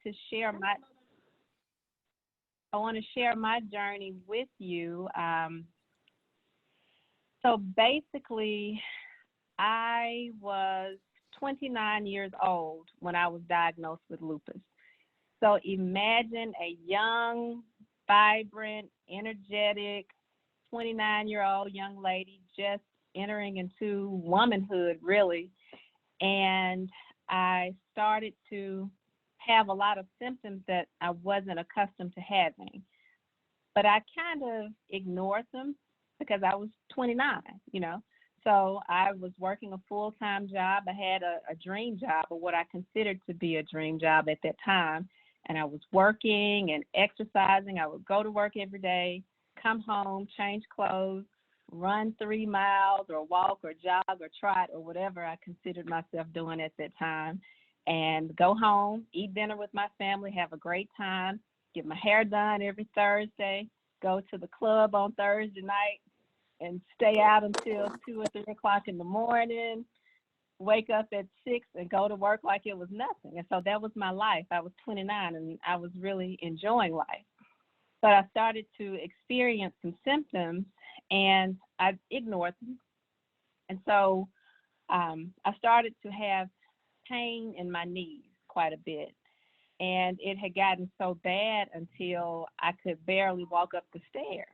to share my journey with you. So basically, I was 29 years old when I was diagnosed with lupus. So imagine a young, vibrant, energetic 29-year-old young lady just entering into womanhood, really. And I started to have a lot of symptoms that I wasn't accustomed to having. But I kind of ignored them because I was 29, you know. So I was working a full-time job. I had a dream job, or what I considered to be a dream job at that time. And I was working and exercising. I would go to work every day, come home, change clothes, run 3 miles or walk or jog or trot or whatever I considered myself doing at that time, and go home, eat dinner with my family, have a great time, get my hair done every Thursday, go to the club on Thursday night, and stay out until 2 or 3 o'clock in the morning, wake up at 6 and go to work like it was nothing. And so that was my life. I was 29 and I was really enjoying life. But I started to experience some symptoms and I ignored them. And so I started to have pain in my knees quite a bit. And it had gotten so bad until I could barely walk up the stairs.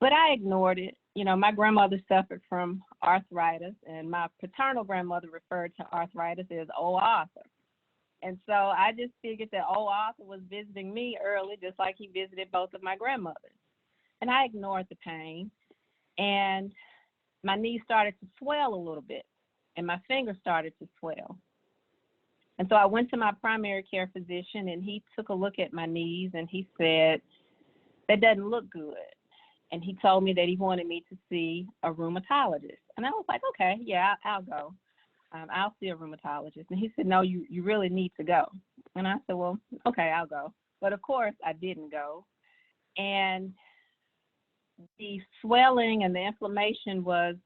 But I ignored it. You know, my grandmother suffered from arthritis, and my paternal grandmother referred to arthritis as old Arthur. And so I just figured that old Arthur was visiting me early, just like he visited both of my grandmothers. And I ignored the pain, and my knees started to swell a little bit, and my fingers started to swell. And so I went to my primary care physician, and he took a look at my knees, and he said, "That doesn't look good." And he told me that he wanted me to see a rheumatologist. And I was like, okay, yeah, I'll go. I'll see a rheumatologist. And he said, no, you really need to go. And I said, well, okay, I'll go. But of course, I didn't go. And the swelling and the inflammation was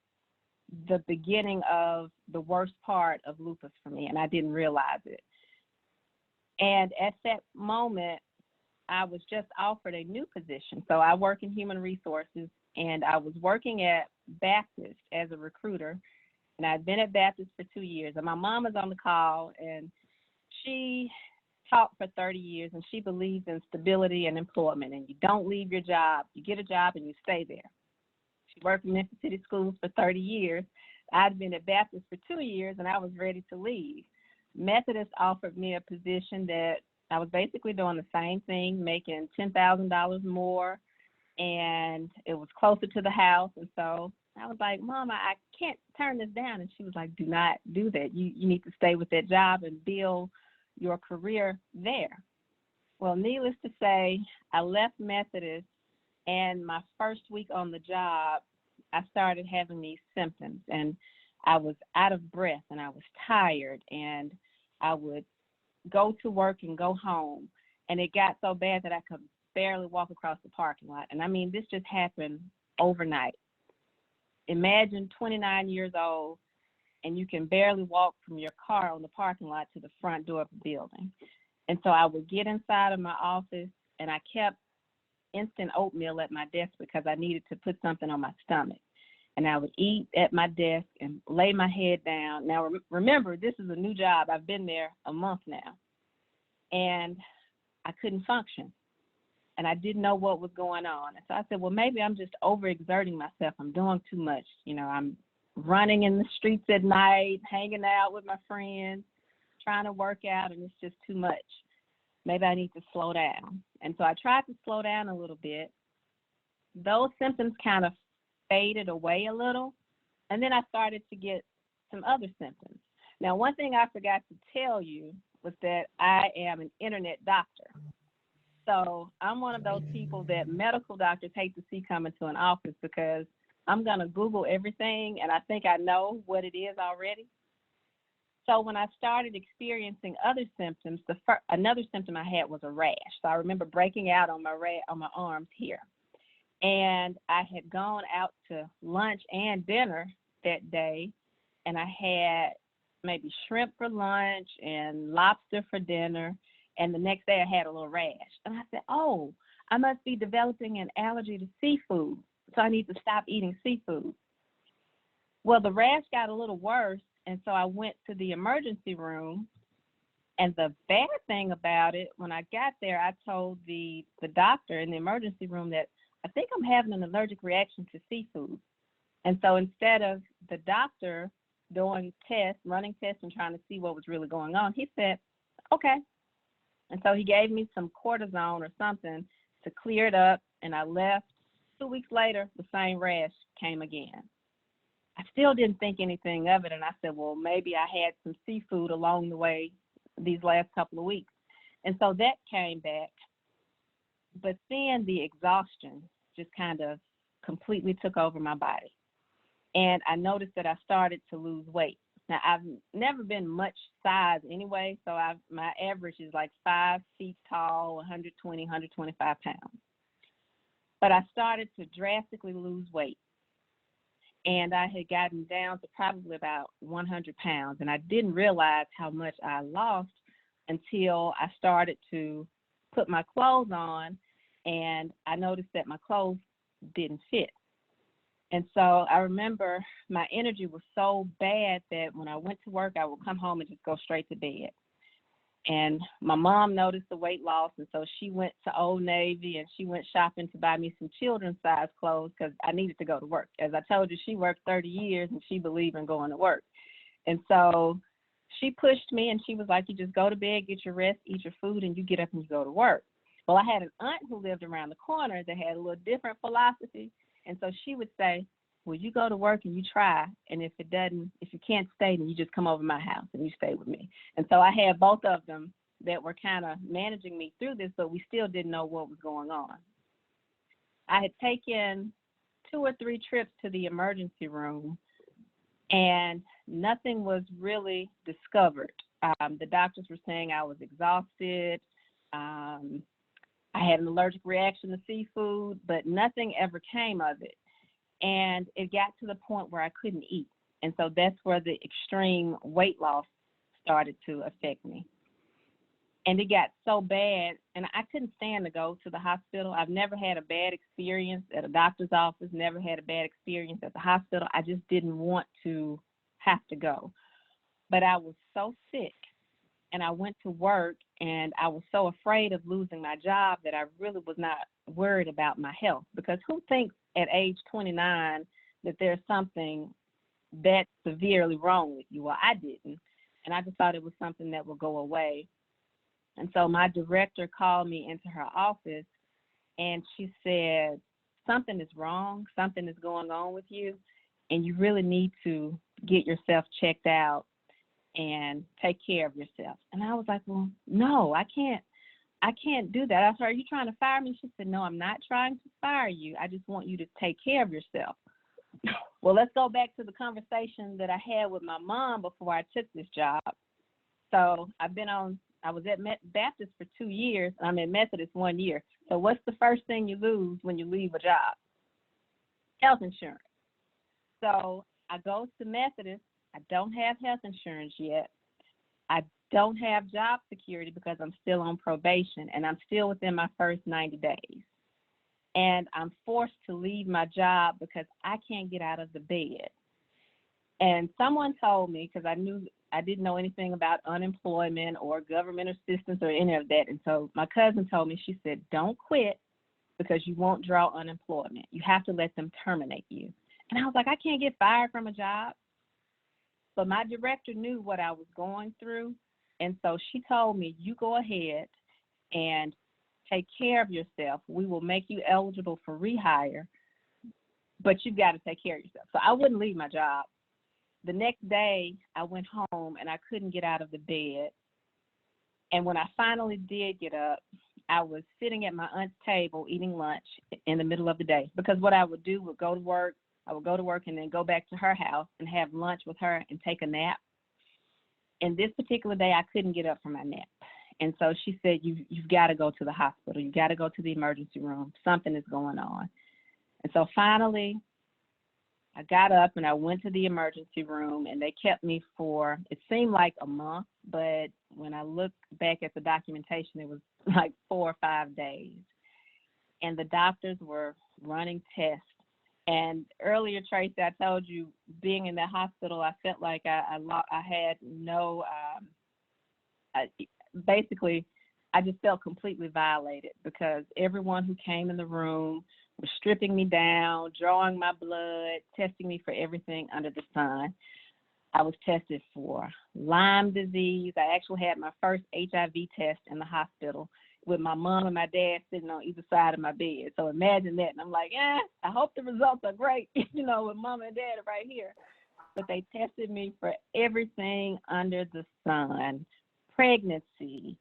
the beginning of the worst part of lupus for me, and I didn't realize it. And at that moment, I was just offered a new position. So I work in human resources, and I was working at Baptist as a recruiter, and I'd been at Baptist for 2 years. And my mom is on the call, and she taught for 30 years, and she believes in stability and employment, and you don't leave your job. You get a job, and you stay there. She worked in Memphis City Schools for 30 years. I'd been at Baptist for 2 years, and I was ready to leave. Methodist offered me a position that I was basically doing the same thing, making $10,000 more, and it was closer to the house. And so I was like, Mom, I can't turn this down. And she was like, do not do that. You need to stay with that job and build your career there. Well, needless to say, I left Methodist, and my first week on the job, I started having these symptoms, and I was out of breath, and I was tired, and I would go to work and go home, and it got so bad that I could barely walk across the parking lot. And I mean, this just happened overnight. Imagine 29 years old, and you can barely walk from your car on the parking lot to the front door of the building. And so I would get inside of my office, and I kept instant oatmeal at my desk because I needed to put something on my stomach. And I would eat at my desk and lay my head down. Now, remember, this is a new job. I've been there a month now. And I couldn't function. And I didn't know what was going on. And so I said, well, maybe I'm just overexerting myself. I'm doing too much. You know, I'm running in the streets at night, hanging out with my friends, trying to work out, and it's just too much. Maybe I need to slow down. And so I tried to slow down a little bit. Those symptoms kind of faded away a little, and then I started to get some other symptoms. Now, one thing I forgot to tell you was that I am an internet doctor. So I'm one of those people that medical doctors hate to see come into an office because I'm going to Google everything, and I think I know what it is already. So when I started experiencing other symptoms, another symptom I had was a rash. So I remember breaking out on my arms here. And I had gone out to lunch and dinner that day, and I had maybe shrimp for lunch and lobster for dinner. And the next day I had a little rash. And I said, oh, I must be developing an allergy to seafood, so I need to stop eating seafood. Well, the rash got a little worse, and so I went to the emergency room. And the bad thing about it, when I got there, I told the doctor in the emergency room that I think I'm having an allergic reaction to seafood. And so instead of the doctor doing tests, running tests and trying to see what was really going on, he said, okay. And so he gave me some cortisone or something to clear it up, and I left. 2 weeks later, the same rash came again. I still didn't think anything of it, and I said, well, maybe I had some seafood along the way these last couple of weeks. And so that came back. But then the exhaustion just kind of completely took over my body. And I noticed that I started to lose weight. Now, I've never been much size anyway, so my average is like 5 feet tall, 120, 125 pounds. But I started to drastically lose weight. And I had gotten down to probably about 100 pounds. And I didn't realize how much I lost until I started to put my clothes on, and I noticed that my clothes didn't fit. And so I remember my energy was so bad that when I went to work, I would come home and just go straight to bed. And my mom noticed the weight loss, and so she went to Old Navy and she went shopping to buy me some children's size clothes because I needed to go to work. As I told you, she worked 30 years and she believed in going to work. And so she pushed me and she was like, you just go to bed, get your rest, eat your food, and you get up and you go to work. Well, I had an aunt who lived around the corner that had a little different philosophy. And so she would say, well, you go to work and you try, and if you can't stay, then you just come over to my house and you stay with me. And so I had both of them that were kind of managing me through this, but we still didn't know what was going on. I had taken 2 or 3 trips to the emergency room, and nothing was really discovered. The doctors were saying I was exhausted. I had an allergic reaction to seafood, but nothing ever came of it. And it got to the point where I couldn't eat. And so that's where the extreme weight loss started to affect me. And it got so bad, and I couldn't stand to go to the hospital. I've never had a bad experience at a doctor's office, never had a bad experience at the hospital. I just didn't want to have to go. But I was so sick, and I went to work, and I was so afraid of losing my job that I really was not worried about my health. Because who thinks at age 29 that there's something that severely wrong with you? Well, I didn't. And I just thought it was something that would go away. And so my director called me into her office, and she said, something is wrong, something is going on with you, and you really need to get yourself checked out and take care of yourself. And I was like, well, no, I can't do that. I said, are you trying to fire me? She said, no, I'm not trying to fire you. I just want you to take care of yourself. Well, let's go back to the conversation that I had with my mom before I took this job. So I was at Baptist for 2 years, and I'm at Methodist 1 year. So what's the first thing you lose when you leave a job? Health insurance. So I go to Methodist. I don't have health insurance yet. I don't have job security because I'm still on probation, and I'm still within my first 90 days. And I'm forced to leave my job because I can't get out of the bed. And someone told me, because I didn't know anything about unemployment or government assistance or any of that. And so my cousin told me, she said, don't quit because you won't draw unemployment. You have to let them terminate you. And I was like, I can't get fired from a job. But my director knew what I was going through. And so she told me, you go ahead and take care of yourself. We will make you eligible for rehire, but you've got to take care of yourself. So I wouldn't leave my job. The next day, I went home, and I couldn't get out of the bed. And when I finally did get up, I was sitting at my aunt's table eating lunch in the middle of the day, because what I would do would go to work. I would go to work and then go back to her house and have lunch with her and take a nap. And this particular day, I couldn't get up from my nap. And so she said, you've got to go to the hospital. You've got to go to the emergency room. Something is going on. And so finally, I got up and I went to the emergency room, and they kept me for, it seemed like a month, but when I look back at the documentation, it was like 4 or 5 days. And the doctors were running tests. And earlier, Tracy, I told you, being in the hospital, I felt like I had no, basically, I just felt completely violated because everyone who came in the room was stripping me down, drawing my blood, testing me for everything under the sun. I was tested for Lyme disease. I actually had my first HIV test in the hospital with my mom and my dad sitting on either side of my bed. So imagine that. And I'm like, I hope the results are great, with mom and dad right here. But they tested me for everything under the sun, pregnancy,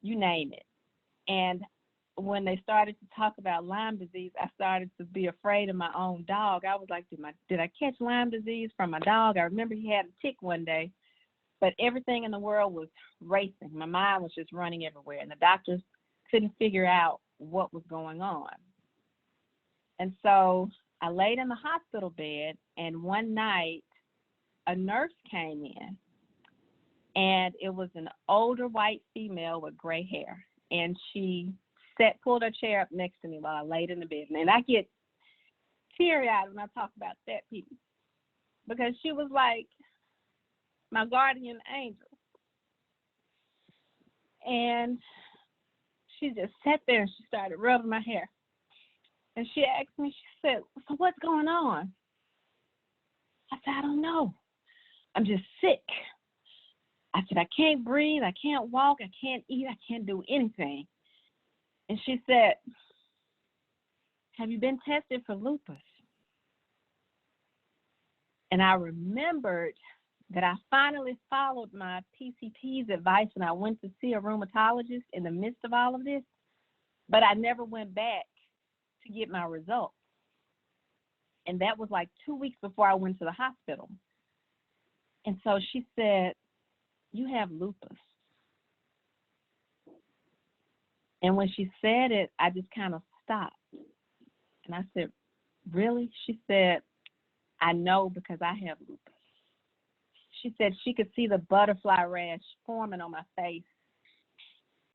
you name it. And when they started to talk about Lyme disease, I started to be afraid of my own dog. I was like, did I catch Lyme disease from my dog? I remember he had a tick one day, but everything in the world was racing. My mind was just running everywhere, and the doctors couldn't figure out what was going on. And so I laid in the hospital bed, and one night a nurse came in, and it was an older white female with gray hair, and she pulled her chair up next to me while I laid in the bed. And I get teary-eyed when I talk about that, people, because she was like my guardian angel. And she just sat there and she started rubbing my hair. And she asked me, she said, so what's going on? I said, I don't know. I'm just sick. I said, I can't breathe. I can't walk. I can't eat. I can't do anything. And she said, have you been tested for lupus? And I remembered that I finally followed my PCP's advice and I went to see a rheumatologist in the midst of all of this, but I never went back to get my results. And that was like 2 weeks before I went to the hospital. And so she said, you have lupus. And when she said it, I just kind of stopped. And I said, really? She said, I know because I have lupus. She said she could see the butterfly rash forming on my face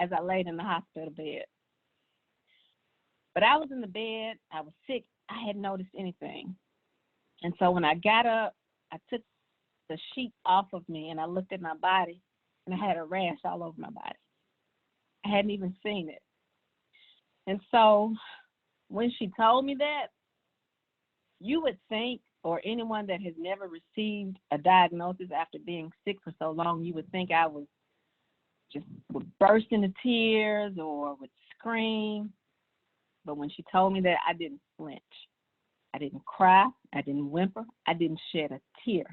as I laid in the hospital bed. But I was in the bed. I was sick. I hadn't noticed anything. And so when I got up, I took the sheet off of me and I looked at my body and I had a rash all over my body. I hadn't even seen it. And so when she told me that, you would think, or anyone that has never received a diagnosis after being sick for so long, you would think I would burst into tears or would scream. But when she told me that, I didn't flinch. I didn't cry. I didn't whimper. I didn't shed a tear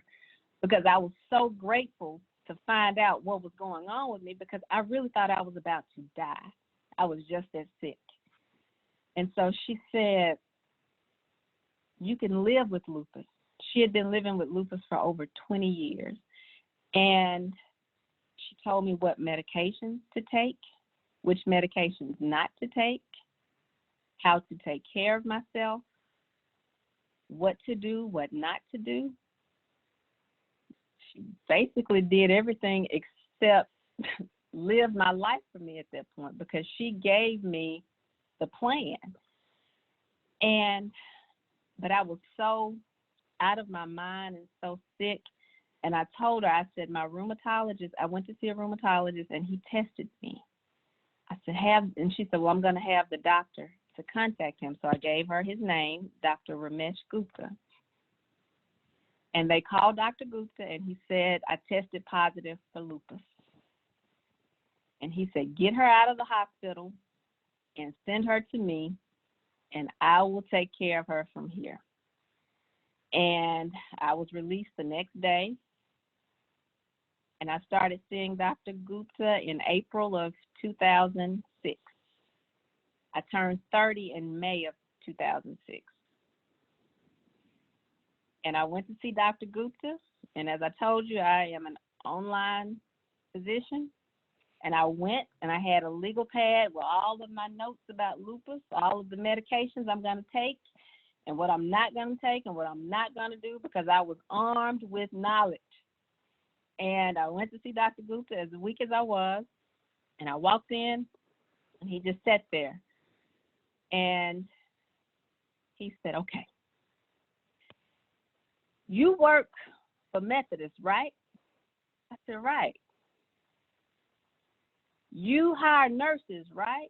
because I was so grateful to find out what was going on with me because I really thought I was about to die. I was just that sick. And so she said, you can live with lupus. She had been living with lupus for over 20 years. And she told me what medications to take, which medications not to take, how to take care of myself, what to do, what not to do. She basically did everything except live my life for me at that point because she gave me the plan. But I was so out of my mind and so sick. And I told her, I said, my rheumatologist, I went to see a rheumatologist and he tested me. I said, and she said, well, I'm going to have the doctor to contact him. So I gave her his name, Dr. Ramesh Gupta. And they called Dr. Gupta and he said, I tested positive for lupus. And he said, get her out of the hospital and send her to me and I will take care of her from here. And I was released the next day. And I started seeing Dr. Gupta in April of 2006. I turned 30 in May of 2006. And I went to see Dr. Gupta. And as I told you, I am an online physician. And I went and I had a legal pad with all of my notes about lupus, all of the medications I'm going to take. and what I'm not going to take and what I'm not going to do, because I was armed with knowledge. And I went to see Dr. Gupta as weak as I was, and I walked in, and he just sat there. And he said, okay, you work for Methodist, right? I said, right. You hire nurses, right?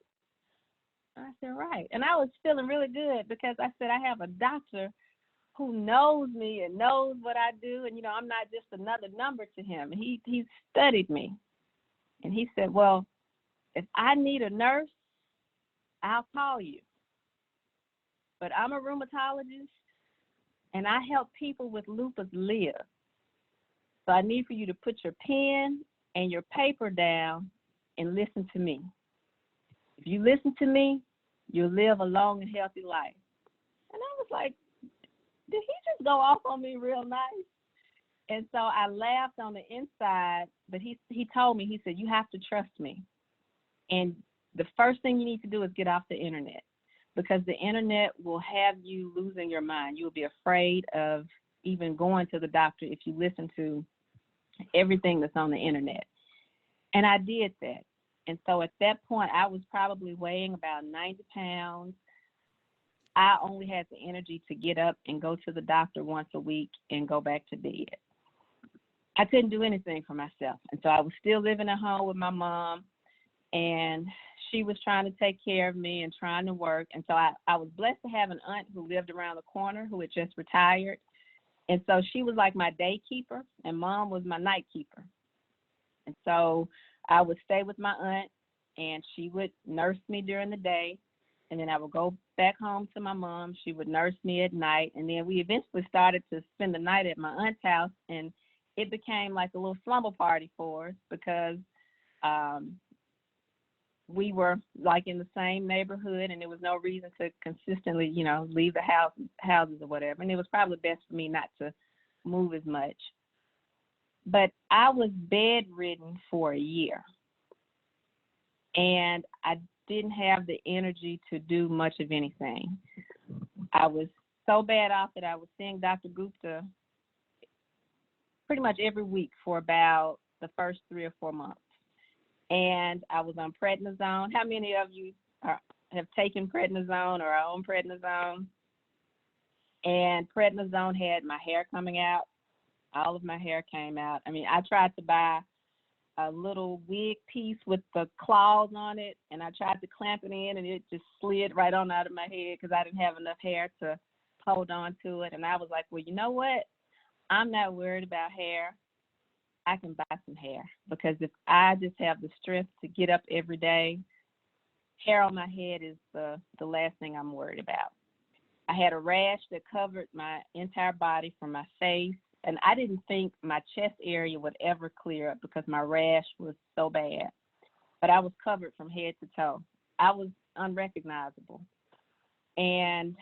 I said, right. And I was feeling really good because I said, I have a doctor who knows me and knows what I do. And, I'm not just another number to him. He studied me. And he said, well, if I need a nurse, I'll call you. But I'm a rheumatologist, and I help people with lupus live. So I need for you to put your pen and your paper down and listen to me. If you listen to me, you'll live a long and healthy life. And I was like, did he just go off on me real nice? And so I laughed on the inside, but he told me, he said, you have to trust me. And the first thing you need to do is get off the internet, because the internet will have you losing your mind. You will be afraid of even going to the doctor if you listen to everything that's on the internet. And I did that. And so at that point, I was probably weighing about 90 pounds. I only had the energy to get up and go to the doctor once a week and go back to bed. I couldn't do anything for myself. And so I was still living at home with my mom, and she was trying to take care of me and trying to work. And so I was blessed to have an aunt who lived around the corner who had just retired. And so she was like my day keeper, and mom was my night keeper. And so I would stay with my aunt, and she would nurse me during the day. And then I would go back home to my mom. She would nurse me at night. And then we eventually started to spend the night at my aunt's house. And it became like a little slumber party for us, because we were like in the same neighborhood, and there was no reason to consistently, leave the houses or whatever. And it was probably best for me not to move as much. But I was bedridden for a year, and I didn't have the energy to do much of anything. I was so bad off that I was seeing Dr. Gupta pretty much every week for about the first 3 or 4 months. And I was on prednisone. How many of you have taken prednisone or are on prednisone? And prednisone had my hair coming out. All of my hair came out. I mean, I tried to buy a little wig piece with the claws on it, and I tried to clamp it in, and it just slid right on out of my head because I didn't have enough hair to hold on to it. And I was like, well, you know what? I'm not worried about hair. I can buy some hair, because if I just have the strength to get up every day, hair on my head is the last thing I'm worried about. I had a rash that covered my entire body from my face, and I didn't think my chest area would ever clear up because my rash was so bad. But I was covered from head to toe. I was unrecognizable. And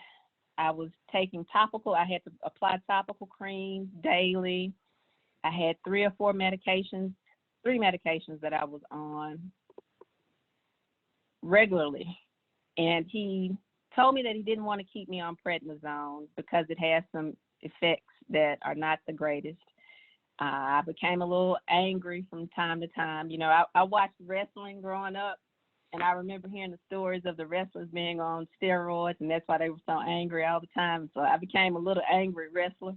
I was taking topical. I had to apply topical creams daily. I had 3 or 4 medications, 3 medications that I was on regularly. And he told me that he didn't want to keep me on prednisone because it has some effects that are not the greatest. I became a little angry from time to time. I watched wrestling growing up, and I remember hearing the stories of the wrestlers being on steroids, and that's why they were so angry all the time. So I became a little angry wrestler.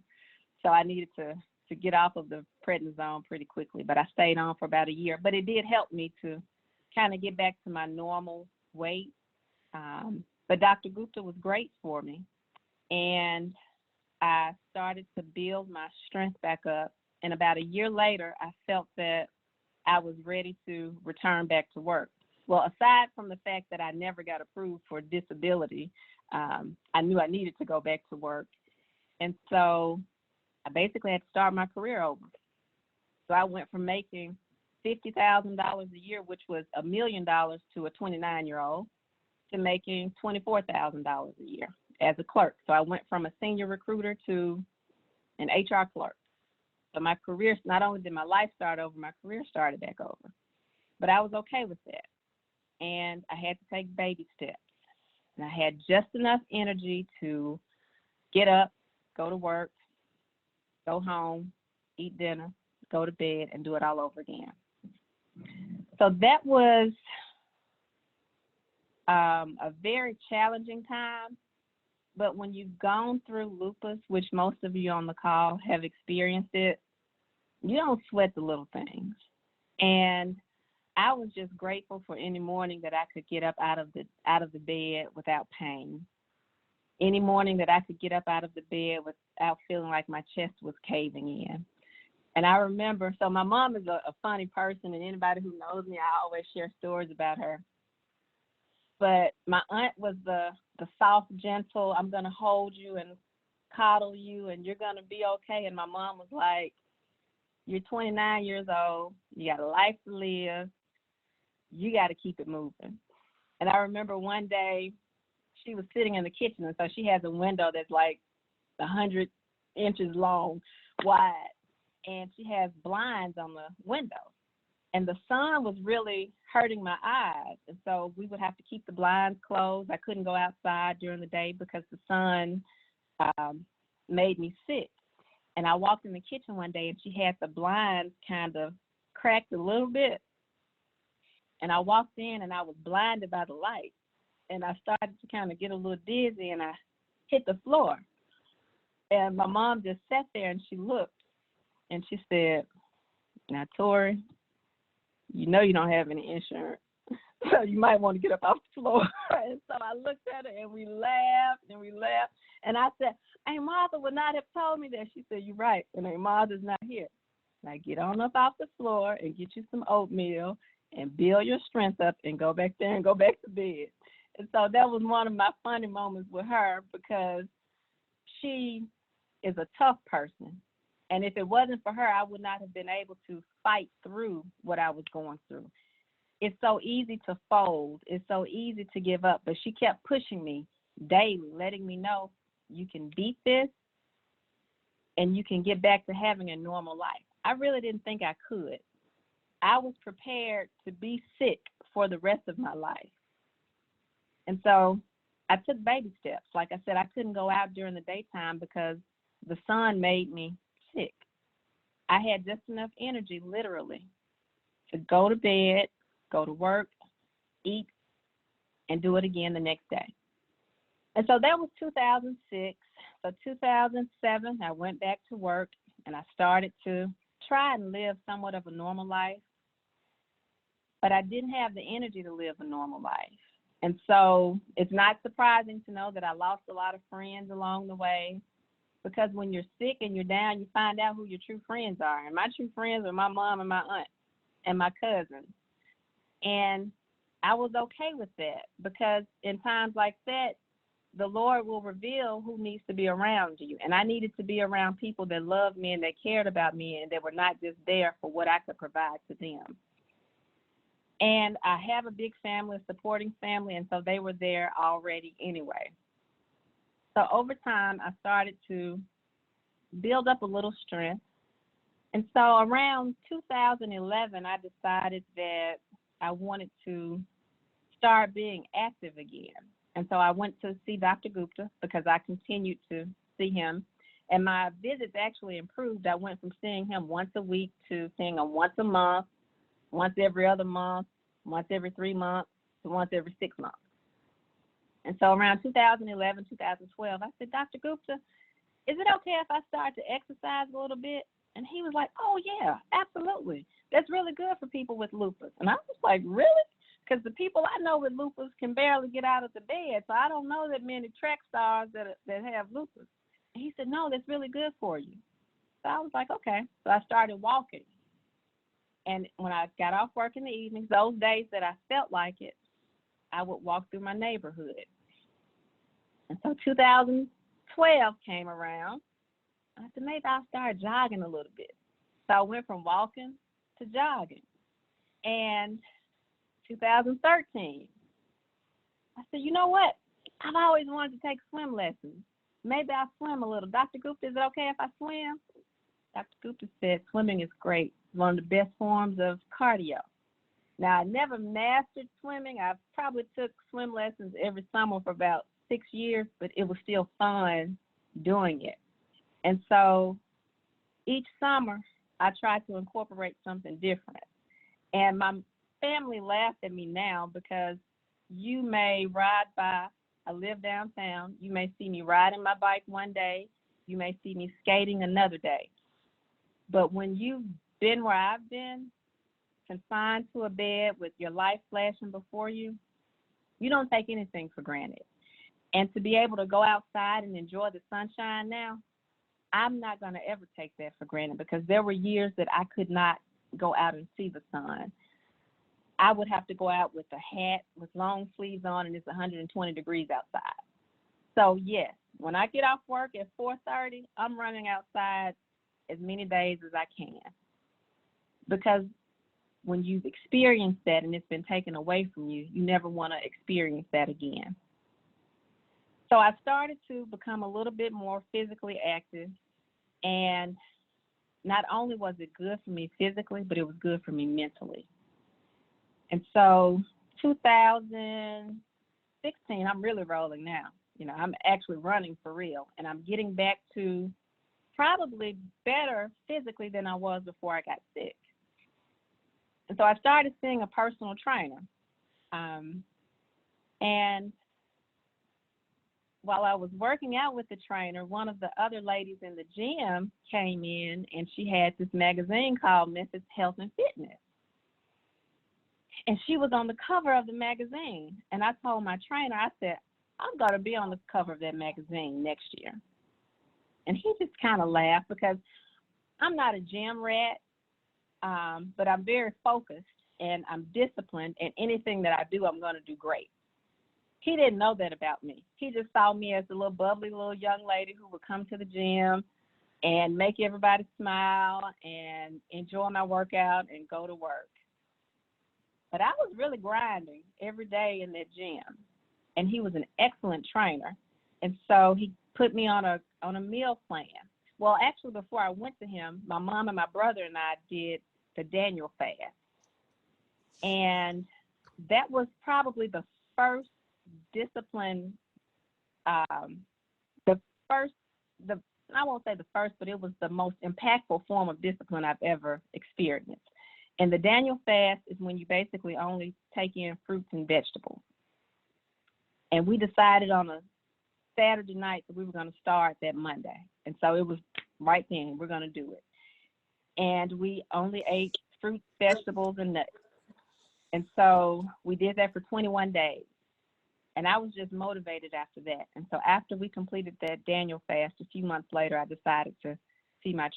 So I needed to get off of the prednisone pretty quickly, but I stayed on for about a year. But it did help me to kind of get back to my normal weight. But Dr. Gupta was great for me, and I started to build my strength back up. And about a year later, I felt that I was ready to return back to work. Well, aside from the fact that I never got approved for disability, I knew I needed to go back to work. And so I basically had to start my career over. So I went from making $50,000 a year, which was $1 million to a 29-year-old, to making $24,000 a year as a clerk. So I went from a senior recruiter to an HR clerk. So my career, not only did my life start over, my career started back over. But I was okay with that. And I had to take baby steps. And I had just enough energy to get up, go to work, go home, eat dinner, go to bed, and do it all over again. So that was a very challenging time. But when you've gone through lupus, which most of you on the call have experienced it, you don't sweat the little things. And I was just grateful for any morning that I could get up out of the bed without pain. Any morning that I could get up out of the bed without feeling like my chest was caving in. And I remember, so my mom is a funny person, and anybody who knows me, I always share stories about her. But my aunt was the soft, gentle, I'm going to hold you and coddle you, and you're going to be okay. And my mom was like, you're 29 years old. You got a life to live. You got to keep it moving. And I remember one day she was sitting in the kitchen, and so she has a window that's like 100 inches long, wide, and she has blinds on the window. And the sun was really hurting my eyes, and so we would have to keep the blinds closed. I couldn't go outside during the day because the sun made me sick. And I walked in the kitchen one day, and she had the blinds kind of cracked a little bit. And I walked in, and I was blinded by the light. And I started to kind of get a little dizzy, and I hit the floor. And my mom just sat there, and she looked, and she said, now, Tori, you know you don't have any insurance, so you might want to get up off the floor. And so I looked at her, and we laughed, and we laughed. And I said, Aunt Martha would not have told me that. She said, you're right, and Aunt Martha's not here. Now get on up off the floor and get you some oatmeal and build your strength up and go back there and go back to bed. And so that was one of my funny moments with her, because she is a tough person. And if it wasn't for her, I would not have been able to fight through what I was going through. It's so easy to fold. It's so easy to give up. But she kept pushing me daily, letting me know you can beat this and you can get back to having a normal life. I really didn't think I could. I was prepared to be sick for the rest of my life. And so I took baby steps. Like I said, I couldn't go out during the daytime because the sun made me sick. I had just enough energy, literally, to go to bed, go to work, eat, and do it again the next day. And so that was 2006. So 2007, I went back to work, and I started to try and live somewhat of a normal life. But I didn't have the energy to live a normal life. And so it's not surprising to know that I lost a lot of friends along the way, because when you're sick and you're down, you find out who your true friends are. And my true friends are my mom and my aunt and my cousins. And I was okay with that, because in times like that, the Lord will reveal who needs to be around you. And I needed to be around people that loved me and that cared about me and that were not just there for what I could provide to them. And I have a big family, a supporting family, and so they were there already anyway. So over time, I started to build up a little strength. And so around 2011, I decided that I wanted to start being active again. And so I went to see Dr. Gupta, because I continued to see him. And my visits actually improved. I went from seeing him once a week to seeing him once a month, once every other month, once every 3 months, to once every 6 months. And so around 2011, 2012, I said, Dr. Gupta, is it okay if I start to exercise a little bit? And he was like, oh, yeah, absolutely. That's really good for people with lupus. And I was like, really? Because the people I know with lupus can barely get out of the bed, so I don't know that many track stars that have lupus. And he said, no, that's really good for you. So I was like, okay. So I started walking. And when I got off work in the evenings, those days that I felt like it, I would walk through my neighborhood. And so 2012 came around. I said, maybe I'll start jogging a little bit. So I went from walking to jogging. And 2013, I said, you know what? I've always wanted to take swim lessons. Maybe I'll swim a little. Dr. Gupta, is it okay if I swim? Dr. Gupta said swimming is great. It's one of the best forms of cardio. Now, I never mastered swimming. I probably took swim lessons every summer for about 6 years, but it was still fun doing it. And so each summer, I try to incorporate something different. And my family laughs at me now because you may ride by, I live downtown, you may see me riding my bike one day, you may see me skating another day. But when you've been where I've been, confined to a bed with your life flashing before you, you don't take anything for granted. And to be able to go outside and enjoy the sunshine now, I'm not going to ever take that for granted, because there were years that I could not go out and see the sun. I would have to go out with a hat with long sleeves on, and it's 120 degrees outside. So yes, when I get off work at 4:30, I'm running outside as many days as I can, because when you've experienced that and it's been taken away from you, you never want to experience that again. So I started to become a little bit more physically active, and not only was it good for me physically, but it was good for me mentally. And so 2016, I'm really rolling now. You know, I'm actually running for real, and I'm getting back to probably better physically than I was before I got sick. And so I started seeing a personal trainer. And while I was working out with the trainer, one of the other ladies in the gym came in, and she had this magazine called Memphis Health and Fitness. And she was on the cover of the magazine. And I told my trainer, I said, I'm going to be on the cover of that magazine next year. And he just kind of laughed, because I'm not a gym rat, but I'm very focused and I'm disciplined, and anything that I do, I'm going to do great. He didn't know that about me. He just saw me as a little bubbly little young lady who would come to the gym and make everybody smile and enjoy my workout and go to work. But I was really grinding every day in that gym, and he was an excellent trainer. And so he put me on a meal plan. Well, actually, before I went to him, my mom and my brother and I did the Daniel fast. And that was probably the first discipline, I won't say the first, but it was the most impactful form of discipline I've ever experienced. And the Daniel fast is when you basically only take in fruits and vegetables. And we decided on a Saturday night that we were going to start that Monday. And so it was right then, we're going to do it. And we only ate fruits, vegetables, and nuts. And so we did that for 21 days. And I was just motivated after that. And so after we completed that Daniel fast, a few months later, I decided to see a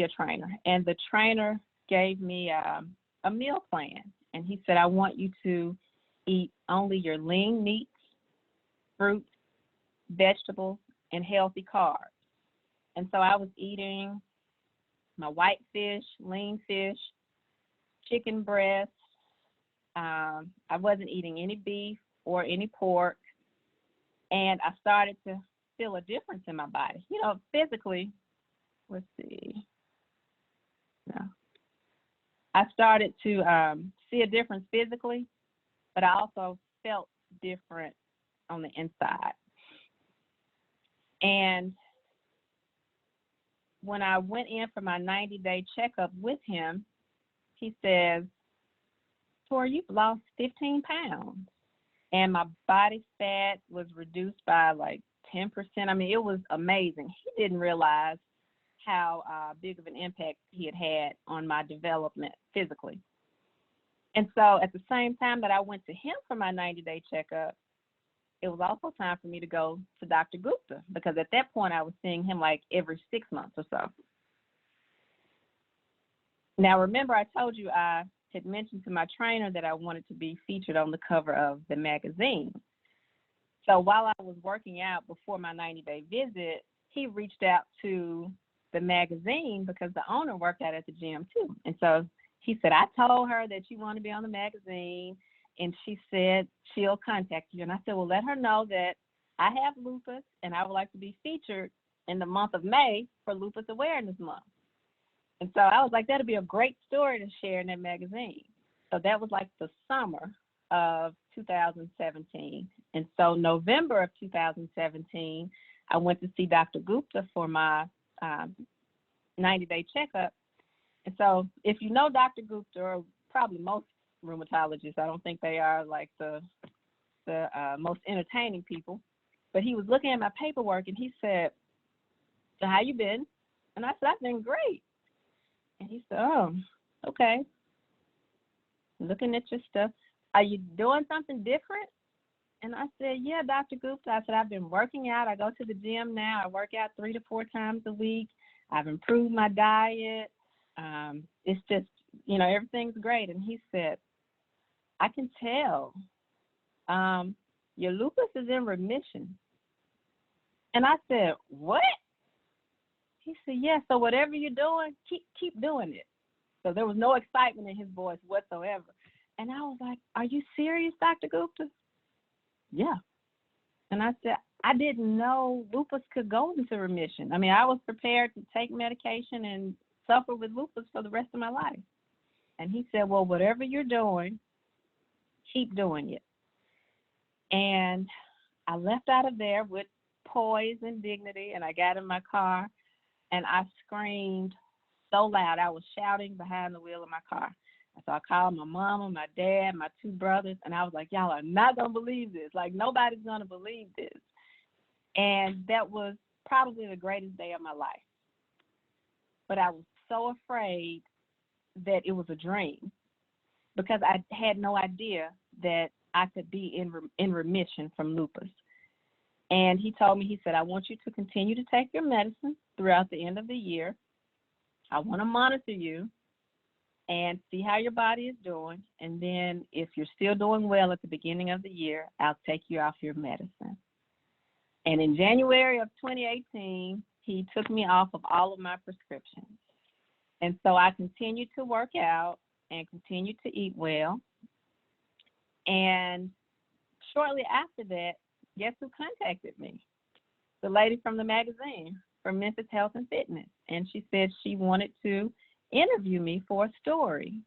trainer. And the trainer gave me a meal plan. And he said, I want you to eat only your lean meats, fruits, vegetables, and healthy carbs. And so I was eating my white fish, lean fish, chicken breast. I wasn't eating any beef or any pork. And I started to feel a difference in my body. You know, physically, let's see. No. I started to see a difference physically, but I also felt different on the inside. And when I went in for my 90-day checkup with him, he says, Tori, you've lost 15 pounds. And my body fat was reduced by like 10%. I mean, it was amazing. He didn't realize how big of an impact he had on my development physically. And so at the same time that I went to him for my 90-day checkup, it was also time for me to go to Dr. Gupta, because at that point I was seeing him like every 6 months or so. Now, remember I told you I had mentioned to my trainer that I wanted to be featured on the cover of the magazine. So while I was working out before my 90-day visit, he reached out to the magazine because the owner worked out at the gym too. And so he said, I told her that you want to be on the magazine, and she said she'll contact you. And I said, well, let her know that I have lupus and I would like to be featured in the month of May for Lupus Awareness Month. And so I was like, that'd be a great story to share in that magazine. So that was like the summer of 2017. And so November of 2017, I went to see Dr. Gupta for my 90-day checkup. And so if you know Dr. Gupta, or probably most rheumatologists, I don't think they are like the most entertaining people, but he was looking at my paperwork and he said, "So how you been?" And I said, "I've been great." And he said, "Oh, okay. Looking at your stuff. Are you doing something different?" And I said, "Yeah, Dr. Gupta." I said, "I've been working out. I go to the gym now. I work out 3 to 4 times a week. I've improved my diet. It's just, everything's great." And he said, "I can tell. Your lupus is in remission." And I said, "What?" He said, "Yeah, so whatever you're doing, keep doing it." So there was no excitement in his voice whatsoever. And I was like, "Are you serious, Dr. Gupta?" "Yeah." And I said, "I didn't know lupus could go into remission. I mean, I was prepared to take medication and suffer with lupus for the rest of my life." And he said, "Well, whatever you're doing, keep doing it." And I left out of there with poise and dignity, and I got in my car, and I screamed so loud. I was shouting behind the wheel of my car. So I called my mama, my dad, my 2 brothers, and I was like, "Y'all are not going to believe this. Like, nobody's going to believe this." And that was probably the greatest day of my life. But I was so afraid that it was a dream because I had no idea that I could be in remission from lupus. And he told me, he said, "I want you to continue to take your medicine throughout the end of the year. I want to monitor you and see how your body is doing. And then if you're still doing well at the beginning of the year, I'll take you off your medicine." And in January of 2018, he took me off of all of my prescriptions. And so I continued to work out and continued to eat well. And shortly after that, guess who contacted me? The lady from the magazine, from Memphis Health and Fitness. And she said she wanted to interview me for a story.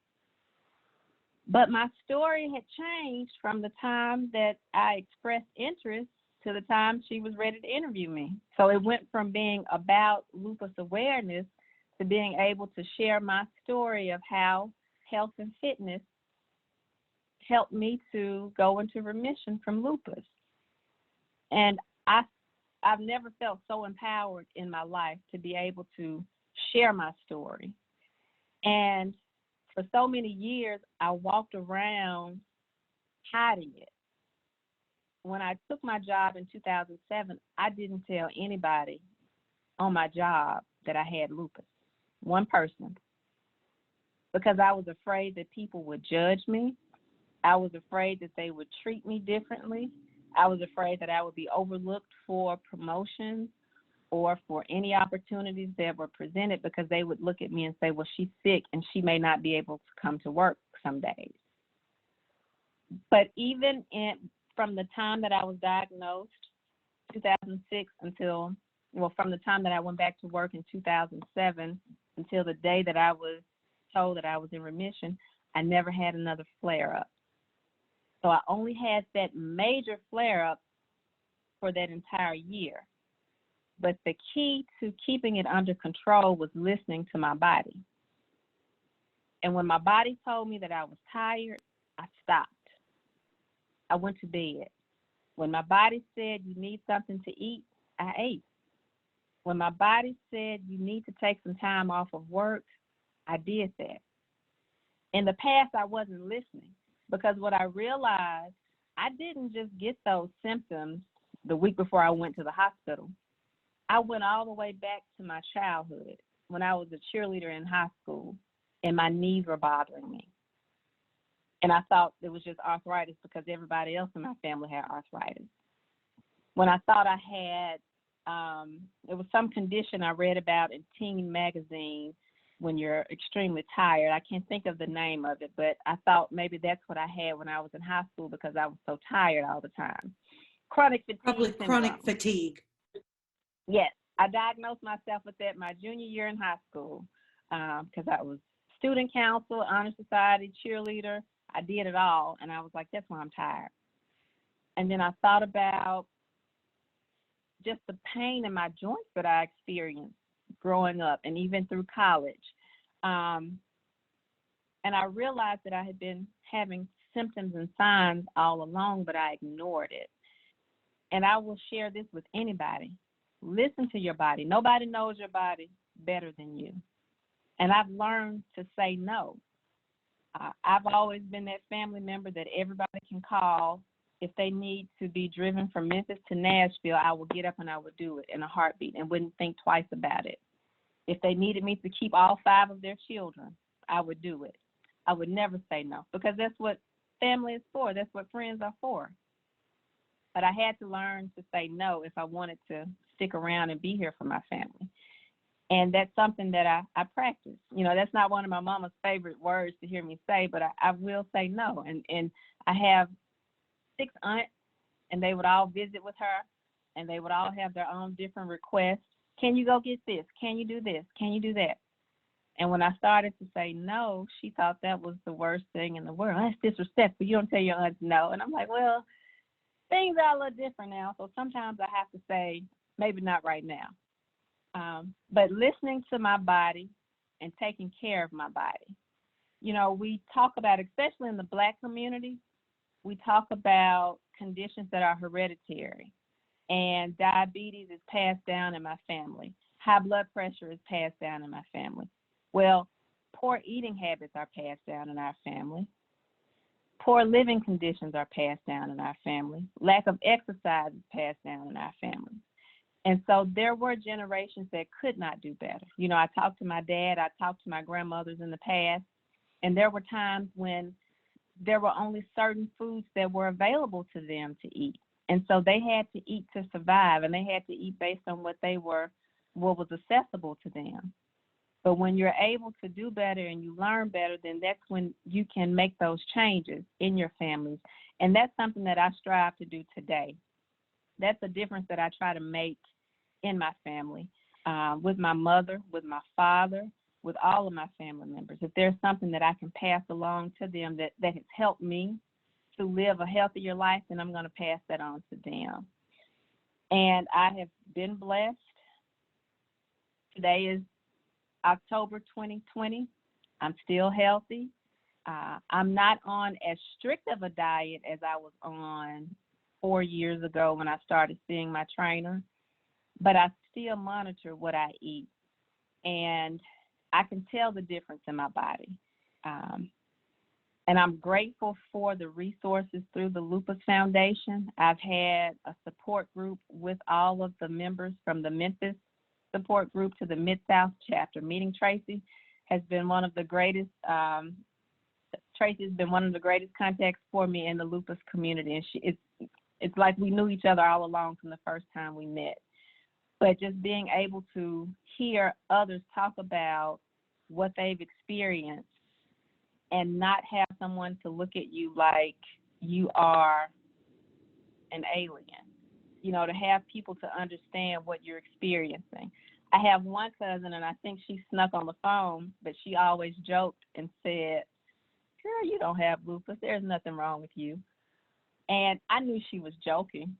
But my story had changed from the time that I expressed interest to the time she was ready to interview me. So it went from being about lupus awareness to being able to share my story of how health and fitness helped me to go into remission from lupus. And I've never felt so empowered in my life to be able to share my story. And for so many years, I walked around hiding it. When I took my job in 2007, I didn't tell anybody on my job that I had lupus, one person, because I was afraid that people would judge me. I was afraid that they would treat me differently. I was afraid that I would be overlooked for promotions or for any opportunities that were presented, because they would look at me and say, "Well, she's sick and she may not be able to come to work some days." But even from the time that I was diagnosed, 2006, from the time that I went back to work in 2007 until the day that I was told that I was in remission, I never had another flare-up. So I only had that major flare-up for that entire year. But the key to keeping it under control was listening to my body. And when my body told me that I was tired, I stopped. I went to bed. When my body said you need something to eat, I ate. When my body said you need to take some time off of work, I did that. In the past, I wasn't listening, because what I realized, I didn't just get those symptoms the week before I went to the hospital. I went all the way back to my childhood when I was a cheerleader in high school and my knees were bothering me. And I thought it was just arthritis because everybody else in my family had arthritis. When I thought I had, it was some condition I read about in Teen magazine when you're extremely tired. I can't think of the name of it, but I thought maybe that's what I had when I was in high school because I was so tired all the time. Chronic fatigue Probably syndrome. chronic fatigue. Yes, I diagnosed myself with that my junior year in high school because I was student council, honor society, cheerleader. I did it all, and I was like, that's why I'm tired. And then I thought about just the pain in my joints that I experienced growing up and even through college. And I realized that I had been having symptoms and signs all along, but I ignored it. And I will share this with anybody. Listen to your body. Nobody knows your body better than you. And I've learned to say no. I've always been that family member that everybody can call. If they need to be driven from Memphis to Nashville, I will get up and I will do it in a heartbeat and wouldn't think twice about it. If they needed me to keep all 5 of their children, I would do it. I would never say no, because that's what family is for. That's what friends are for. But I had to learn to say no if I wanted to stick around and be here for my family. And that's something that I practice. You know, that's not one of my mama's favorite words to hear me say, but I will say no. And I have 6 aunts, and they would all visit with her, and they would all have their own different requests. Can you go get this? Can you do this? Can you do that? And when I started to say no, she thought that was the worst thing in the world. That's disrespectful. You don't tell your aunts no. And I'm like, well, things are a little different now. So sometimes I have to say, maybe not right now. But listening to my body and taking care of my body. You know, we talk about, especially in the Black community, we talk about conditions that are hereditary. And diabetes is passed down in my family. High blood pressure is passed down in my family. Well, poor eating habits are passed down in our family. Poor living conditions are passed down in our family. Lack of exercise is passed down in our family. And so there were generations that could not do better. You know, I talked to my dad, I talked to my grandmothers in the past, and there were times when there were only certain foods that were available to them to eat. And so they had to eat to survive, and they had to eat based on what was accessible to them. But when you're able to do better and you learn better, then that's when you can make those changes in your families. And that's something that I strive to do today. That's a difference that I try to make in my family, with my mother, with my father, with all of my family members. If there's something that I can pass along to them that has helped me to live a healthier life, then I'm going to pass that on to them. And I have been blessed. Today is October 2020. I'm still healthy. I'm not on as strict of a diet as I was on 4 years ago when I started seeing my trainer, but I still monitor what I eat, and I can tell the difference in my body. And I'm grateful for the resources through the Lupus Foundation. I've had a support group with all of the members from the Memphis support group to the Mid-South chapter. Meeting Tracy has been one of the greatest. Tracy's been one of the greatest contacts for me in the lupus community, and it's like we knew each other all along from the first time we met. But just being able to hear others talk about what they've experienced and not have someone to look at you like you are an alien, you know, to have people to understand what you're experiencing. I have one cousin, and I think she snuck on the phone, but she always joked and said, girl, you don't have lupus. There's nothing wrong with you. And I knew she was joking,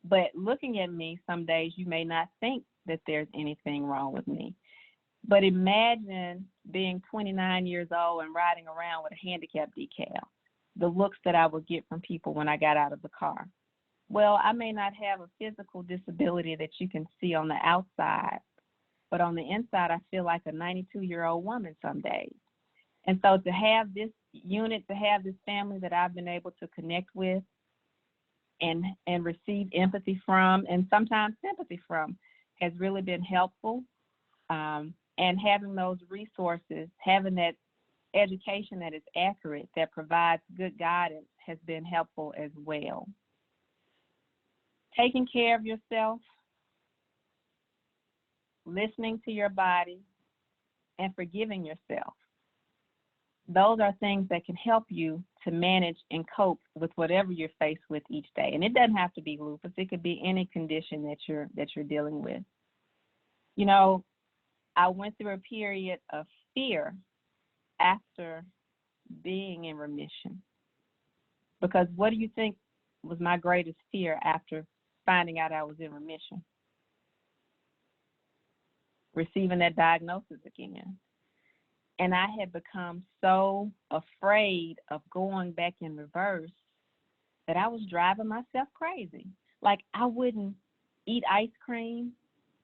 but looking at me, some days you may not think that there's anything wrong with me. But imagine being 29 years old and riding around with a handicap decal, the looks that I would get from people when I got out of the car. Well, I may not have a physical disability that you can see on the outside, but on the inside, I feel like a 92-year-old woman some days. And so to have this unit, to have this family that I've been able to connect with and receive empathy from, and sometimes sympathy from, has really been helpful. And having those resources, having that education that is accurate, that provides good guidance, has been helpful as well. Taking care of yourself, listening to your body, and forgiving yourself. Those are things that can help you to manage and cope with whatever you're faced with each day. And it doesn't have to be lupus. It could be any condition that you're dealing with. You know, I went through a period of fear after being in remission. Because what do you think was my greatest fear after finding out I was in remission? receiving that diagnosis again. And I had become so afraid of going back in reverse that I was driving myself crazy. Like, I wouldn't eat ice cream.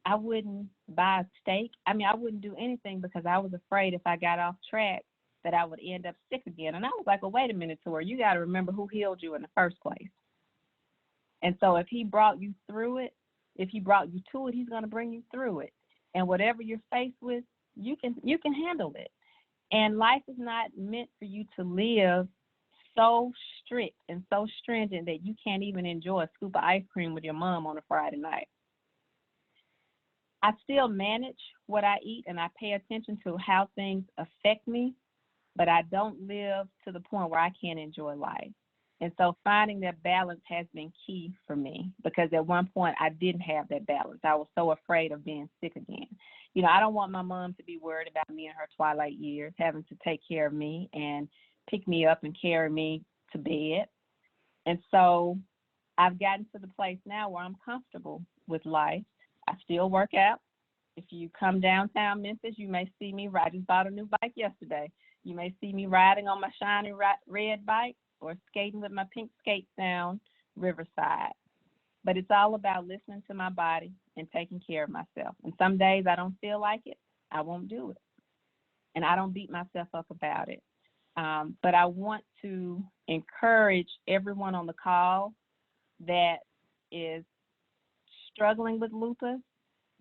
I wouldn't buy a steak. I mean, I wouldn't do anything because I was afraid if I got off track that I would end up sick again. And I was like, well, wait a minute, Tori, you got to remember who healed you in the first place. And so if he brought you through it, if he brought you to it, he's going to bring you through it. And whatever you're faced with, you can handle it. And life is not meant for you to live so strict and so stringent that you can't even enjoy a scoop of ice cream with your mom on a Friday night. I still manage what I eat and I pay attention to how things affect me, but I don't live to the point where I can't enjoy life. And so finding that balance has been key for me, because at one point I didn't have that balance. I was so afraid of being sick again. You know, I don't want my mom to be worried about me in her twilight years, having to take care of me and pick me up and carry me to bed. And so I've gotten to the place now where I'm comfortable with life. I still work out. If you come downtown Memphis, you may see me. I just bought a new bike yesterday. You may see me riding on my shiny red bike or skating with my pink skates down Riverside. But it's all about listening to my body and taking care of myself. And some days I don't feel like it, I won't do it. And I don't beat myself up about it. But I want to encourage everyone on the call that is struggling with lupus,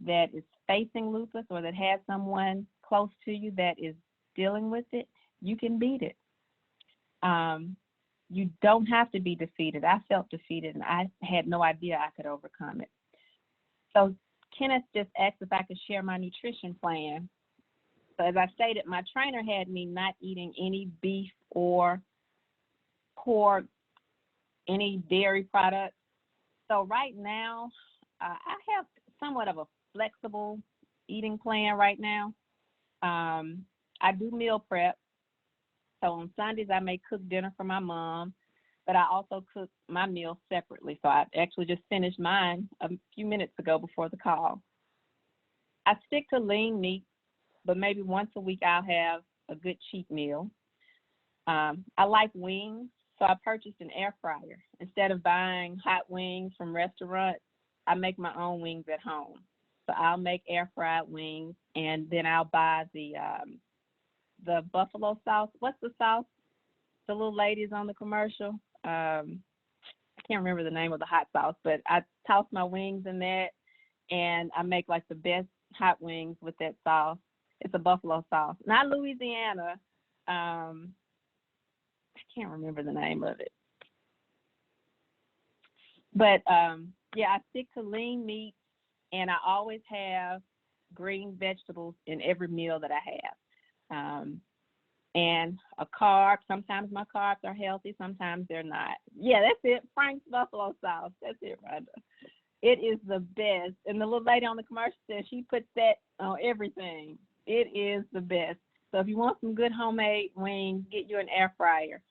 that is facing lupus, or that has someone close to you that is dealing with it. You can beat it. You don't have to be defeated. I felt defeated, and I had no idea I could overcome it. So Kenneth just asked if I could share my nutrition plan. So as I stated, my trainer had me not eating any beef or pork, any dairy products. So right now, I have somewhat of a flexible eating plan right now. I do meal prep. So on Sundays, I may cook dinner for my mom, but I also cook my meals separately. So I actually just finished mine a few minutes ago before the call. I stick to lean meat, but maybe once a week I'll have a good cheat meal. I like wings, so I purchased an air fryer. Instead of buying hot wings from restaurants, I make my own wings at home. So I'll make air fried wings, and then I'll buy the buffalo sauce. What's the sauce? The little ladies on the commercial. I can't remember the name of the hot sauce, but I toss my wings in that, and I make like the best hot wings with that sauce. It's a buffalo sauce, not Louisiana. I can't remember the name of it. But yeah, I stick to lean meat, and I always have green vegetables in every meal that I have. And a carb. Sometimes my carbs are healthy, sometimes they're not. Yeah, that's it. Frank's buffalo sauce. That's it, Rhonda. It is the best. And the little lady on the commercial says she puts that on everything. It is the best. So if you want some good homemade wings, get you an air fryer.